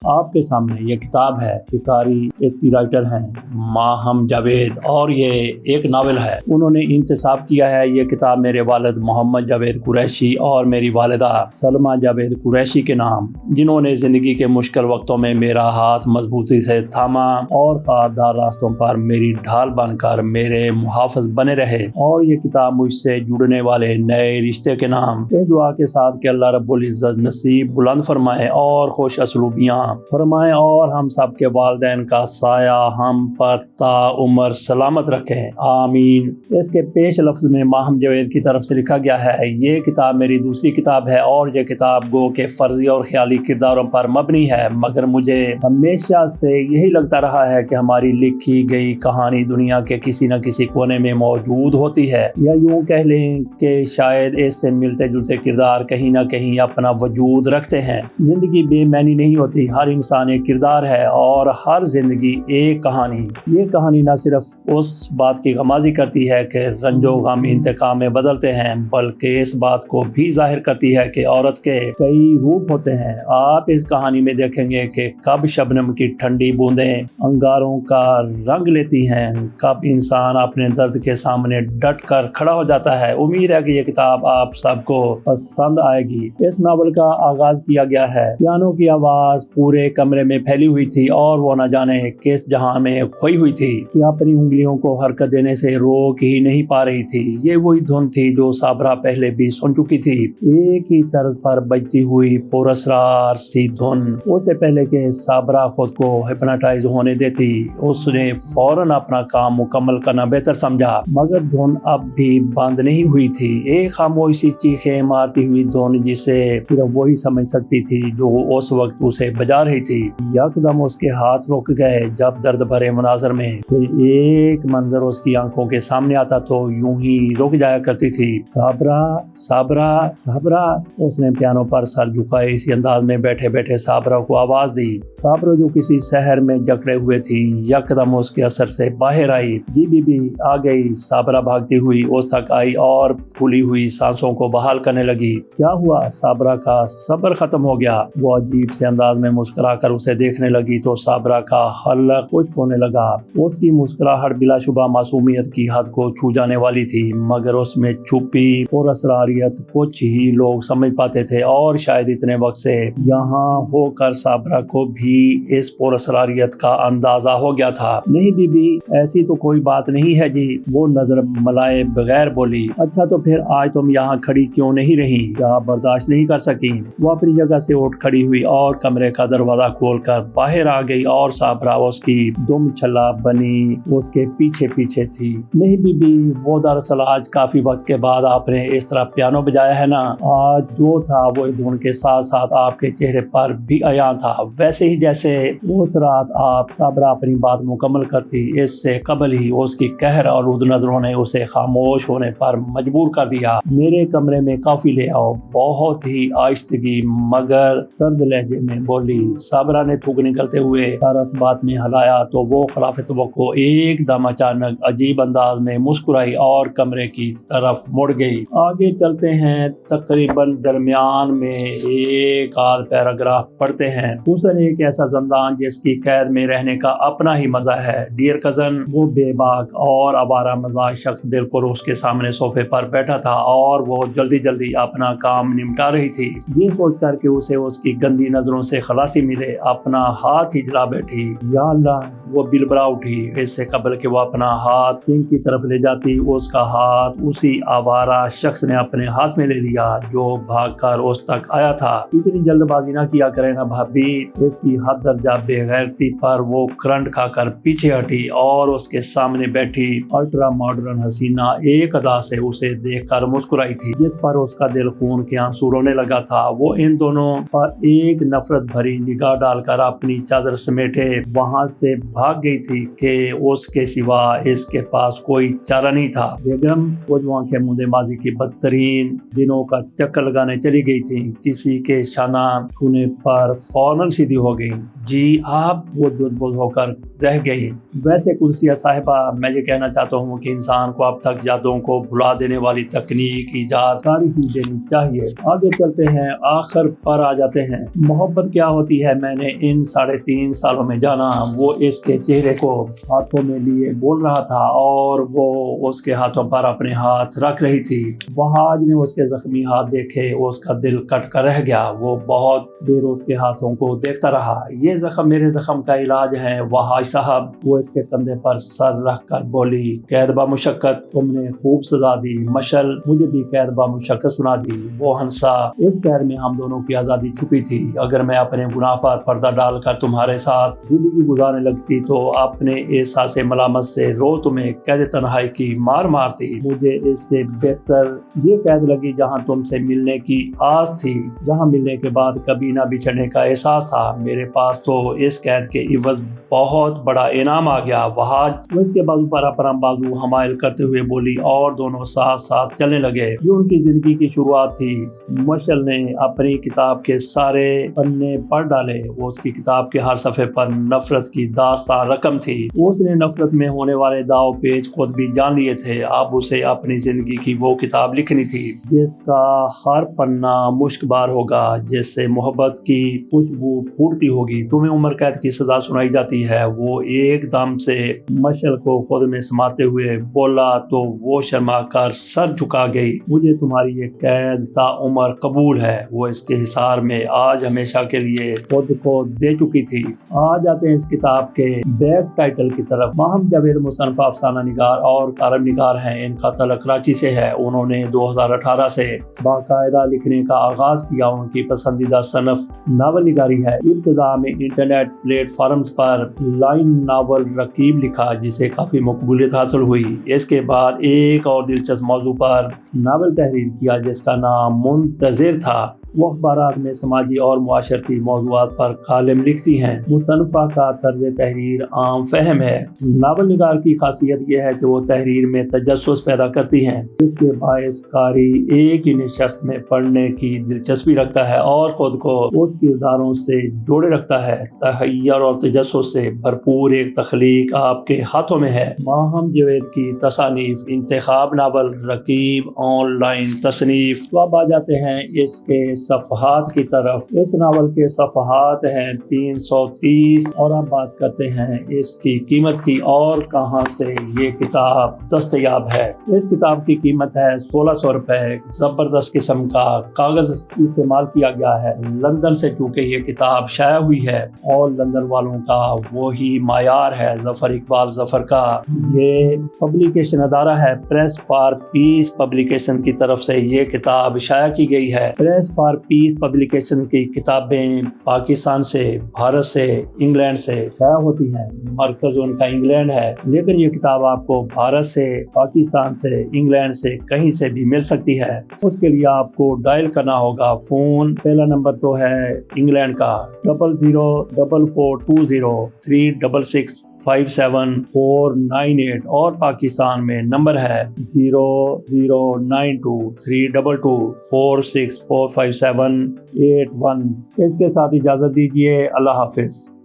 آپ کے سامنے یہ کتاب ہے، شکاری اس کی رائٹر ہیں ماہم جاوید، اور یہ ایک ناول ہے۔ انہوں نے انتساب کیا ہے یہ کتاب میرے والد محمد جاوید قریشی اور میری والدہ سلمہ جاوید قریشی کے نام، جنہوں نے زندگی کے مشکل وقتوں میں میرا ہاتھ مضبوطی سے تھاما اور خاردار راستوں پر میری ڈھال بن کر میرے محافظ بنے رہے۔ اور یہ کتاب مجھ سے جڑنے والے نئے رشتے کے نام، اس دعا کے ساتھ کہ اللہ رب العزت نصیب بلند فرمائے اور خوش اسلوبیاں فرمائے اور ہم سب کے والدین کا سایہ ہم پر تا عمر سلامت رکھے، آمین۔ اس کے پیش لفظ میں ماہم جاوید کی طرف سے لکھا گیا ہے، یہ کتاب میری دوسری کتاب ہے اور یہ کتاب گو کے فرضی اور خیالی کرداروں پر مبنی ہے، مگر مجھے ہمیشہ سے یہی لگتا رہا ہے کہ ہماری لکھی گئی کہانی دنیا کے کسی نہ کسی کونے میں موجود ہوتی ہے، یا یوں کہہ لیں کہ شاید اس سے ملتے جلتے کردار کہیں نہ کہیں اپنا وجود رکھتے ہیں۔ زندگی بے معنی نہیں ہوتی، ہر انسان ایک کردار ہے اور ہر زندگی ایک کہانی۔ یہ کہانی نہ صرف اس بات کی غمازی کرتی ہے کہ رنج و غم انتقام میں بدلتے ہیں، بلکہ اس بات کو بھی ظاہر کرتی ہے کہ عورت کے کئی روپ ہوتے ہیں۔ آپ اس کہانی میں دیکھیں گے کہ کب شبنم کی ٹھنڈی بوندیں انگاروں کا رنگ لیتی ہیں، کب انسان اپنے درد کے سامنے ڈٹ کر کھڑا ہو جاتا ہے۔ امید ہے کہ یہ کتاب آپ سب کو پسند آئے گی۔ اس ناول کا آغاز کیا گیا ہے، پیانو کی آواز پورے کمرے میں پھیلی ہوئی تھی اور وہ نہ جانے کس جہاں میں کھوئی ہوئی تھی کہ اپنی انگلیوں کو حرکت دینے سے روک ہی نہیں پا رہی تھی۔ یہ وہی دھن تھی جو صابرہ پہلے بھی سن چکی تھی، ایک ہی طرز پر بجتی ہوئی پراسرار سی دھن۔ اس سے پہلے کہ صابرہ خود کو ہپناٹائز ہونے دیتی، اس نے فوراً اپنا کام مکمل کرنا بہتر سمجھا، مگر دھن اب بھی بند نہیں ہوئی تھی۔ ایک خاموش سی چیخیں مارتی ہوئی دھن جسے صرف وہی سمجھ سکتی تھی جو اس وقت اسے بجا رہی تھی۔ یکدم اس کے ہاتھ رک گئے جب درد بھرے مناظر میں سے ایک منظر اس کی آنکھوں کے سامنے آتا تو یوں ہی رک جایا کرتی تھی۔ صابرہ، صابرہ، صابرہ۔ اس نے پیانو پر سر جھکائے اسی انداز میں بیٹھے بیٹھے صابرہ کو آواز دی۔ صابرہ جو کسی سحر میں جکڑے ہوئے تھی یکدم اس کے اثر سے باہر آئی۔ جی بی بی آ گئی۔ صابرہ بھاگتی ہوئی اس تک آئی اور پھولی ہوئی سانسوں کو بحال کرنے لگی۔ کیا ہوا؟ صابرہ کا صبر ختم ہو گیا۔ وہ عجیب سے انداز میں مسکرا کر اسے دیکھنے لگی تو صابرہ کا حلق خشک ہونے لگا۔ اس کی مسکراہٹ بلا شبہ معصومیت کی حد کو چھو جانے والی تھی، مگر اس میں چھپی پراسراریت کچھ ہی لوگ سمجھ پاتے تھے، اور شاید اتنے وقت سے یہاں ہو کر صابرہ کو بھی اس پراسراریت کا اندازہ ہو گیا تھا۔ نہیں بی بی، ایسی تو کوئی بات نہیں ہے جی، وہ نظر ملائے بغیر بولی۔ اچھا تو پھر آج تم یہاں کھڑی کیوں نہیں رہی؟ کیا برداشت نہیں کر سکی؟ وہ اپنی جگہ سے اٹھ کھڑی ہوئی اور کمرے کا دروازہ کھول کر باہر آ گئی، اور صابرہ اس کی دم چھلا بنی اس کے پیچھے پیچھے تھی۔ نہیں بی بی، وہ دراصل آج کافی وقت کے بعد آپ نے اس طرح پیانو بجایا ہے نا، آج جو تھا وہ دھن کے ساتھ ساتھ آپ کے چہرے پر بھی عیاں تھا، ویسے ہی جیسے اس رات آپ۔ صابرہ اپنی بات مکمل کرتی، اس سے قبل ہی اس کی قہر اور رود نظروں نے اسے خاموش ہونے پر مجبور کر دیا۔ میرے کمرے میں کافی لے آؤ، بہت ہی آہستگی مگر سرد لہجے میں بولی۔ صابرہ نے تھوک نکلتے ہوئے سر اس بات میں ہلایا تو وہ خلاف توقع ایک دم اچانک عجیب انداز میں مسکرائی اور کمرے کی طرف مڑ گئی۔ آگے چلتے ہیں، تقریباً درمیان میں ایک آدھ پیراگراف پڑھتے ہیں۔ حسن ایک ایسا زندان جس کی قید میں رہنے کا اپنا ہی مزہ ہے، ڈیئر کزن۔ وہ بے باک اور آوارہ مزاج شخص بالکل اس کے سامنے صوفے پر بیٹھا تھا اور وہ جلدی جلدی اپنا کام نمٹا رہی تھی، یہ سوچ کر کہ اسے اس کی گندی نظروں سے خلاصی ملے۔ اپنا ہاتھ ہی جلا بیٹھی۔ یا اللہ، وہ بلبلا اٹھی۔ اس سے قبل کہ وہ اپنا ہاتھ سنک کی طرف لے جاتی، اس کا ہاتھ اسی آوارہ شخص نے اپنے ہاتھ میں لے لیا جو بھاگ کر اس تک آیا تھا۔ اتنی جلد بازی نہ کیا کرے نا بھابی، اس کی حد درجہ بے غیرتی پر وہ کرنٹ کھا کر پیچھے ہٹی اور اس کے سامنے بیٹھی الٹرا ماڈرن حسینہ ایک ادا سے اسے دیکھ کر مسکرائی تھی، جس پر اس کا دل خون کے آنسو رونے لگا تھا۔ وہ ان دونوں پر ایک نفرت بھری نگاہ ڈال کر اپنی چادر سمیٹے وہاں سے بھاگ گئی تھی کہ اس کے سوا اس کے پاس کوئی چارہ نہیں تھا۔ بیگم وہ جو آنکھیں مودے ماضی کی بدترین دنوں کا چکر لگانے چلی گئی تھی، کسی کے شانہ چھونے پر فوراً سیدھی ہو گئی۔ جی آپ، وہ دودھ ہو کر رہ گئی۔ ویسے قدسیہ صاحبہ، میں یہ کہنا چاہتا ہوں کہ انسان کو اب تک یادوں کو بھلا دینے والی تکنیک ایجاد کاری ہی دینی چاہیے۔ آگے چلتے ہیں، آخر پر آ جاتے ہیں۔ محبت کیا ہوتی ہوتی ہے میں نے ان 3.5 سالوں میں جانا۔ وہ اس کے چہرے کو ہاتھوں میں لیے بول رہا تھا اور وہ اس کے ہاتھوں پر اپنے ہاتھ رکھ رہی تھی۔ وہاج نے اس کے زخمی ہاتھ دیکھے، اس کا دل کٹ کر رہ گیا۔ وہ بہت دیر اس کے ہاتھوں کو دیکھتا رہا۔ یہ زخم میرے زخم کا علاج ہے وہاج صاحب۔ وہ اس کے کندھے پر سر رکھ کر بولی، قید با مشقت، تم نے خوب سزا دی مشل، مجھے بھی قید با مشقت سنا دی۔ وہ ہنسا، اس قید میں ہم دونوں کی آزادی چھپی تھی۔ اگر میں اپنے گناہ پر پردہ ڈال کر تمہارے ساتھ زندگی گزارنے لگتی تو اپنے احساس ملامت سے رو تمہیں قید تنہائی کی مار مارتی۔ مجھے اس سے بہتر یہ قید لگی جہاں تم سے ملنے کی آس تھی، جہاں ملنے کے بعد کبھی نہ بچھڑنے کا احساس تھا۔ میرے پاس تو اس قید کے عوض بہت بڑا انعام آ گیا۔ وہاج وہ اس کے بازو پر اپنا بازو حمائل کرتے ہوئے بولی اور دونوں ساتھ ساتھ چلنے لگے۔ یہ ان کی زندگی کی شروعات تھی۔ مشل نے اپنی کتاب کے سارے پنے پڑھ ڈالے۔ وہ اس کی کتاب کے ہر صفحے پر نفرت کی داستان رقم تھی۔ اس نے نفرت میں ہونے والے داؤ پیچ خود بھی جان لیے تھے۔ اب اسے اپنی زندگی کی وہ کتاب لکھنی تھی جس کا ہر پنا مشک بار ہوگا، جس سے محبت کی خوشبو پھوٹتی ہوگی۔ تمہیں عمر قید کی سزا سنائی جاتی ہے۔ وہ ایک دم سے مشل کو خود میں سماتے ہوئے بولا تو وہ شرما کر سر جھکا گئی۔ مجھے تمہاری یہ قید تا عمر قبول ہے۔ وہ اس کے حصار میں آج ہمیشہ کے لیے خود کو دے چکی تھی۔ آج آتے ہیں اس کتاب کے بیک ٹائٹل کی طرف۔ ماہم جاوید مصنف افسانہ نگار اور کالم نگار ہیں۔ ان کا تعلق کراچی سے ہے۔ انہوں نے 2018 سے باقاعدہ لکھنے کا آغاز کیا۔ ان کی پسندیدہ صنف ناول نگاری ہے۔ ابتدا میں انٹرنیٹ پلیٹ فارمز پر لائن ناول رقیب لکھا جسے کافی مقبولیت حاصل ہوئی۔ اس کے بعد ایک اور دلچسپ موضوع پر ناول تحریر کیا جس کا نام منتظر تھا۔ وہ اخبارات میں سماجی اور معاشرتی موضوعات پر کالم لکھتی ہیں۔ مصنفہ کا طرز تحریر عام فہم ہے۔ ناول نگار کی خاصیت یہ ہے کہ وہ تحریر میں تجسس پیدا کرتی ہیں، جس کے باعث قاری ایک ہی نشست میں پڑھنے کی دلچسپی رکھتا ہے اور خود کو اس کرداروں سے جوڑے رکھتا ہے۔ تحیر اور تجسس سے بھرپور ایک تخلیق آپ کے ہاتھوں میں ہے۔ ماہم جاوید کی تصانیف، انتخاب ناول رقیب آن لائن تصنیف۔ تو اب آ جاتے ہیں اس کے صفحات کی طرف۔ اس ناول کے صفحات ہیں 330 اور اب بات کرتے ہیں اس کی قیمت کی اور کہاں سے یہ کتاب دستیاب ہے۔ اس کتاب کی قیمت ہے 1600 روپے۔ زبردست قسم کا کاغذ استعمال کیا گیا ہے۔ لندن سے چونکہ یہ کتاب شائع ہوئی ہے اور لندن والوں کا وہی معیار ہے ظفر اقبال ظفر کا۔ یہ پبلیکیشن ادارہ ہے پریس فار پیس پبلیکیشن کی طرف سے یہ کتاب شائع کی گئی ہے۔ پریس فار پیس پبلیکیشن کی کتابیں پاکستان سے، بھارت سے، انگلینڈ سے شائع ہوتی ہیں۔ مرکز ان کا انگلینڈ ہے، لیکن یہ کتاب آپ کو بھارت سے، پاکستان سے، انگلینڈ سے کہیں سے بھی مل سکتی ہے۔ اس کے لیے آپ کو ڈائل کرنا ہوگا فون۔ پہلا نمبر تو ہے انگلینڈ کا 00442036657498 اور پاکستان میں نمبر ہے 00923224645781۔ اس کے ساتھ اجازت دیجیے۔ اللہ حافظ۔